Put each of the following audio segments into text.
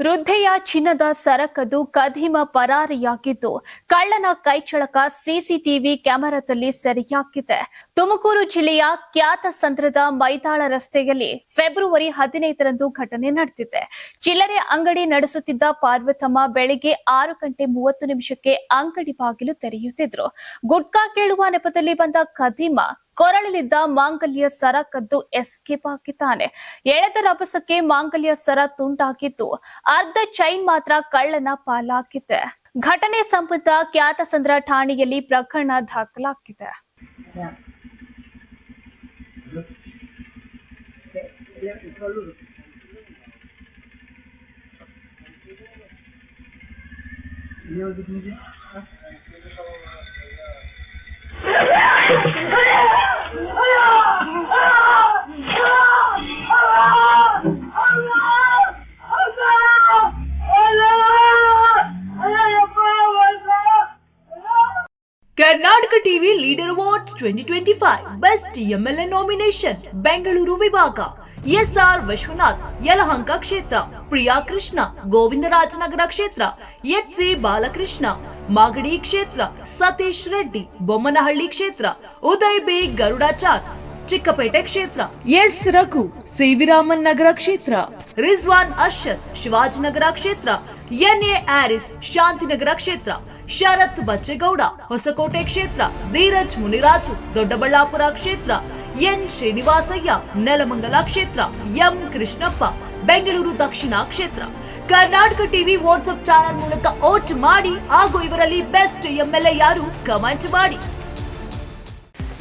ವೃದ್ಧೆಯ ಚಿನ್ನದ ಸರಕದು ಕದಿಮ ಪರಾರಿಯಾಗಿದ್ದು ಕಳ್ಳನ ಕೈಚಳಕ ಸಿಸಿಟಿವಿ ಕ್ಯಾಮೆರಾದಲ್ಲಿ ಸೆರೆಯಾಗಿದೆ. ತುಮಕೂರು ಜಿಲ್ಲೆಯ ಕ್ಯಾತಸಂದ್ರದ ಮೈದಾಳ ರಸ್ತೆಯಲ್ಲಿ ಫೆಬ್ರವರಿ 15ರಂದು ಘಟನೆ ನಡೆದಿದೆ. ಚಿಲ್ಲರೆ ಅಂಗಡಿ ನಡೆಸುತ್ತಿದ್ದ ಪಾರ್ವತಮ್ಮ ಬೆಳಿಗ್ಗೆ 6:30 ಅಂಗಡಿ ಬಾಗಿಲು ತೆರೆಯುತ್ತಿದ್ರು. ಗುಟ್ಕಾ ಕೇಳುವ ನೆಪದಲ್ಲಿ ಬಂದ ಕದಿಮ ಕೊರಳಲಿದ್ದ ಮಾಂಗಲ್ಯ ಸರ ಕದ್ದು ಎಸ್ಕೇಪ್ ಆಗಿದ್ದಾನೆ. ಎಳೆದ ರಭಸಕ್ಕೆ ಮಾಂಗಲ್ಯ ಸರ ತುಂಡಾಗಿದ್ದು ಅರ್ಧ ಚೈನ್ ಮಾತ್ರ ಕಳ್ಳನ ಪಾಲಾಗಿದೆ. ಘಟನೆ ಸಂಬಂಧ ಕ್ಯಾತಸಂದ್ರ ಠಾಣೆಯಲ್ಲಿ ಪ್ರಕರಣ ದಾಖಲಾಗಿದೆ. Karnataka TV leader awards 2025 best MLA nomination Bengaluru ವಿಭಾಗ ಎಸ್ಆರ್ ವಿಶ್ವನಾಥ್ ಯಲಹಂಕ ಕ್ಷೇತ್ರ, ಪ್ರಿಯಾ ಕೃಷ್ಣ ಗೋವಿಂದರಾಜನಗರ ಕ್ಷೇತ್ರ, ಎಚ್ಸಿ ಬಾಲಕೃಷ್ಣ ಮಾಗಡಿ ಕ್ಷೇತ್ರ, ಸತೀಶ್ ರೆಡ್ಡಿ ಬೊಮ್ಮನಹಳ್ಳಿ ಕ್ಷೇತ್ರ, ಉದಯ್ ಬಿ ಗರುಡಾಚಾರ್ ಚಿಕ್ಕಪೇಟೆ ಕ್ಷೇತ್ರ, ಎಸ್ ರಘು ಸಿವಿರಾಮನ್ ನಗರ ಕ್ಷೇತ್ರ, ರಿಜ್ವಾನ್ ಅರ್ಷದ್ ಶಿವಾಜಿನಗರ ಕ್ಷೇತ್ರ, ಎನ್ಎ ಆರಿಸ್ ಶಾಂತಿನಗರ ಕ್ಷೇತ್ರ, ಶರತ್ ಬಚ್ಚೇಗೌಡ ಹೊಸಕೋಟೆ ಕ್ಷೇತ್ರ, ಧೀರಜ್ ಮುನಿರಾಜು ದೊಡ್ಡಬಳ್ಳಾಪುರ ಕ್ಷೇತ್ರ, ಎನ್ ಶ್ರೀನಿವಾಸಯ್ಯ ನೆಲಮಂಗಲ ಕ್ಷೇತ್ರ, ಎಂ ಕೃಷ್ಣಪ್ಪ ಬೆಂಗಳೂರು ದಕ್ಷಿಣ ಕ್ಷೇತ್ರ. ಕರ್ನಾಟಕ ಟಿವಿ ವಾಟ್ಸ್ಆಪ್ ಚಾನೆಲ್ ಮೂಲಕ ವೋಟ್ ಮಾಡಿ ಹಾಗೂ ಇವರಲ್ಲಿ ಬೆಸ್ಟ್ ಎಂಎಲ್ಎ ಯಾರು ಕಮೆಂಟ್ ಮಾಡಿ.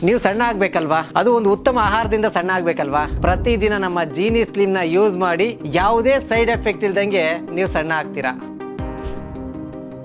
ನೀವು ಸಣ್ಣ ಆಗ್ಬೇಕಲ್ವಾ? ಅದು ಒಂದು ಉತ್ತಮ ಆಹಾರದಿಂದ ಸಣ್ಣ ಆಗ್ಬೇಕಲ್ವಾ? ಪ್ರತಿದಿನ ನಮ್ಮ ಜೀನಿ ಸ್ಲಿಮ್ ನ ಯೂಸ್ ಮಾಡಿ ಯಾವುದೇ ಸೈಡ್ ಎಫೆಕ್ಟ್ ಇಲ್ದಂಗೆ ನೀವು ಸಣ್ಣ ಆಗ್ತೀರಾ.